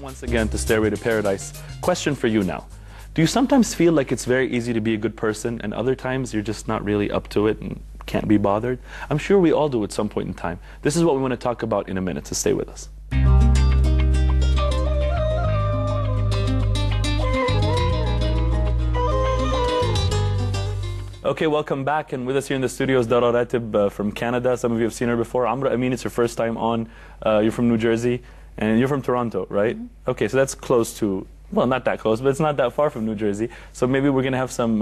once again to Stairway to Paradise. Question for you now. Do you sometimes feel like it's very easy to be a good person and other times you're just not really up to it and can't be bothered? I'm sure we all do at some point in time. This is what we want to talk about in a minute, so stay with us. Okay, welcome back, and with us here in the studio is Dara Ratib from Canada. Some of you have seen her before. Amra Amin, it's your first time on. You're from New Jersey, and you're from Toronto, right? Mm-hmm. Okay, so that's close to, well, not that close, but it's not that far from New Jersey. So maybe we're going to have some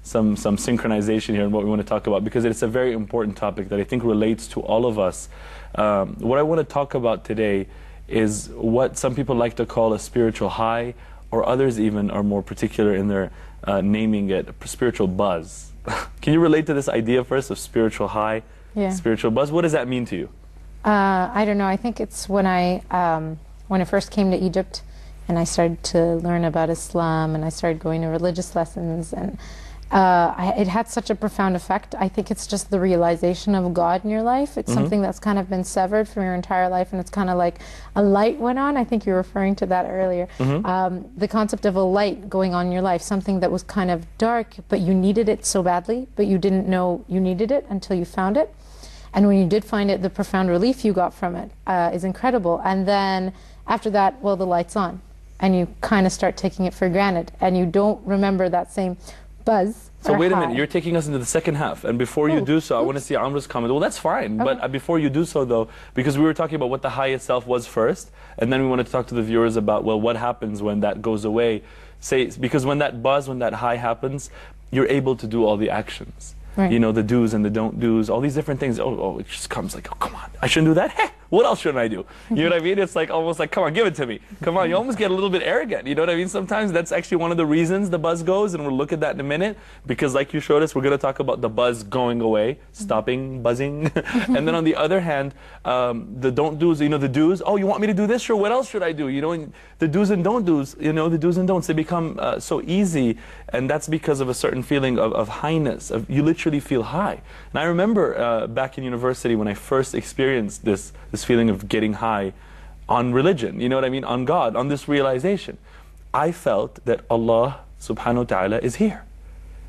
synchronization here in what we want to talk about, because it's a very important topic that I think relates to all of us. What I want to talk about today is what some people like to call a spiritual high, or others even are more particular in their naming it spiritual buzz. Can you relate to this idea first of spiritual high, spiritual buzz? What does that mean to you? I don't know. I think it's when I first came to Egypt and I started to learn about Islam and I started going to religious lessons, and it had such a profound effect. I think it's just the realization of God in your life. It's something that's kind of been severed from your entire life, and it's kind of like a light went on. I think you were referring to that earlier. The concept of a light going on in your life, something that was kind of dark, but you needed it so badly, but you didn't know you needed it until you found it. And when you did find it, the profound relief you got from it is incredible. And then after that, well, the light's on, and you kind of start taking it for granted, and you don't remember that same buzz. So wait a minute, you're taking us into the second half, and before you do so, I want to see Amra's comment. Well, that's fine, but before you do so though, because we were talking about what the high itself was first, and then we wanted to talk to the viewers about, well, what happens when that goes away. Because when that buzz, when that high happens, you're able to do all the actions. Right. You know, the do's and the don't do's, all these different things. Oh, it just comes like, oh, come on, I shouldn't do that? Heh, what else shouldn't I do? You know what I mean? It's like almost like, come on, give it to me. Come on, you almost get a little bit arrogant. You know what I mean? Sometimes that's actually one of the reasons the buzz goes, and we'll look at that in a minute, because like you showed us, we're going to talk about the buzz going away, stopping buzzing. And then on the other hand, the don't do's, you know, the do's, oh, you want me to do this? Sure, what else should I do? You know, and the do's and don't do's, you know, the do's and don'ts, they become so easy, and that's because of a certain feeling of highness, you literally feel high. And I remember back in university when I first experienced this feeling of getting high on religion, you know what I mean, on God, on this realization. I felt that Allah subhanahu wa ta'ala is here.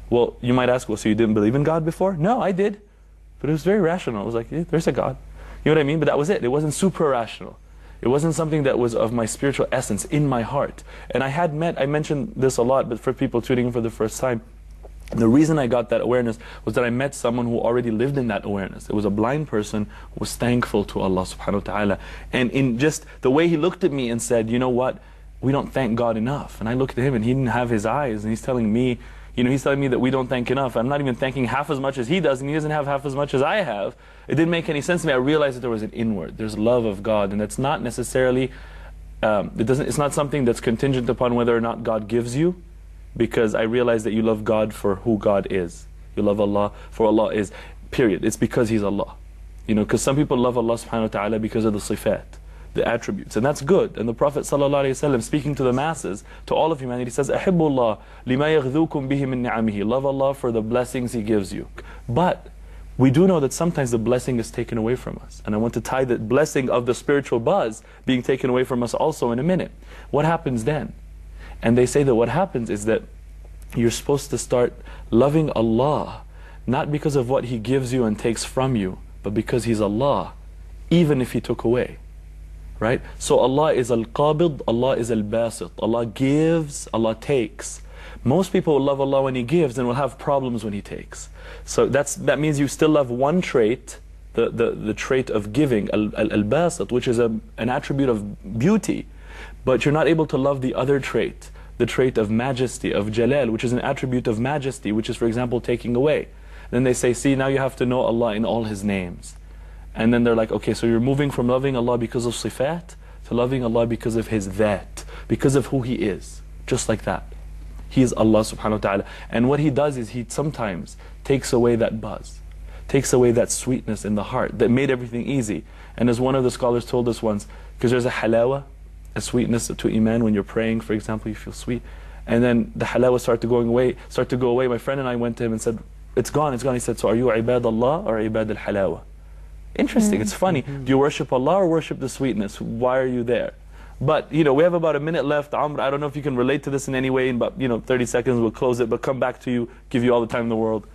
Well, you might ask, well, so you didn't believe in God before? No, I did. But it was very rational. It was like, yeah, there's a God. You know what I mean? But that was it. It wasn't super rational. It wasn't something that was of my spiritual essence in my heart. And I mentioned this a lot, but for people tuning in for the first time, the reason I got that awareness was that I met someone who already lived in that awareness. It was a blind person who was thankful to Allah subhanahu wa ta'ala. And in just the way he looked at me and said, you know what, we don't thank God enough. And I looked at him and he didn't have his eyes, and he's telling me, you know, he's telling me that we don't thank enough. I'm not even thanking half as much as he does, and he doesn't have half as much as I have. It didn't make any sense to me. I realized that there was an inward, there's love of God, and that's not necessarily, it's not something that's contingent upon whether or not God gives you. Because I realize that you love God for who God is. You love Allah for Allah is, period. It's because He's Allah. You know, because some people love Allah subhanahu wa ta'ala because of the sifat, the attributes, and that's good. And the Prophet sallallahu alayhi wa sallam, speaking to the masses, to all of humanity, says, أَحِبُّ اللَّهِ لِمَا يَغْذُوكُمْ بِهِ مِن نِعَمِهِ. Love Allah for the blessings He gives you. But we do know that sometimes the blessing is taken away from us. And I want to tie the blessing of the spiritual buzz being taken away from us also in a minute. What happens then? And they say that what happens is that you're supposed to start loving Allah, not because of what He gives you and takes from you, but because He's Allah, even if He took away. Right? So Allah is Al-Qabid, Allah is Al-Basit. Allah gives, Allah takes. Most people will love Allah when He gives and will have problems when He takes. So that means you still love one trait, the trait of giving, Al-Basit, which is an attribute of beauty. But you're not able to love the other trait, the trait of majesty, of jalal, which is an attribute of majesty, which is, for example, taking away. Then they say, see, now you have to know Allah in all His names. And then they're like, okay, so you're moving from loving Allah because of sifat to loving Allah because of His that, because of who He is, just like that. He is Allah subhanahu wa ta'ala. And what He does is He sometimes takes away that buzz, takes away that sweetness in the heart that made everything easy. And as one of the scholars told us once, because there's a halawa, a sweetness to iman when you're praying, for example, you feel sweet. And then the halawa started to go away. My friend and I went to him and said, it's gone, it's gone. He said, so are you ibad Allah or ibad al-halawa? Interesting, it's funny. Do you worship Allah or worship the sweetness? Why are you there? But, you know, we have about a minute left. Amr, I don't know if you can relate to this in any way. In about, 30 seconds, we'll close it. But come back to you, give you all the time in the world.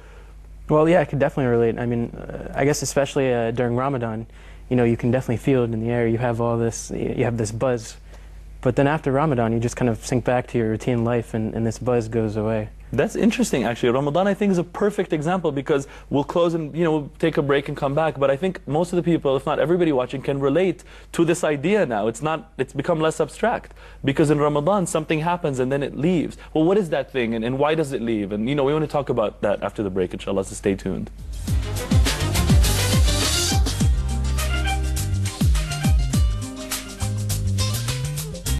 Well, yeah, I could definitely relate. I mean, I guess especially during Ramadan, you can definitely feel it in the air. You have all this, you have this buzz. But then after Ramadan, you just kind of sink back to your routine life, and this buzz goes away. That's interesting, actually. Ramadan, I think, is a perfect example, because we'll close and, we'll take a break and come back. But I think most of the people, if not everybody watching, can relate to this idea now. It's become less abstract. Because in Ramadan, something happens and then it leaves. Well, what is that thing, and why does it leave? And, we want to talk about that after the break, inshallah, so stay tuned.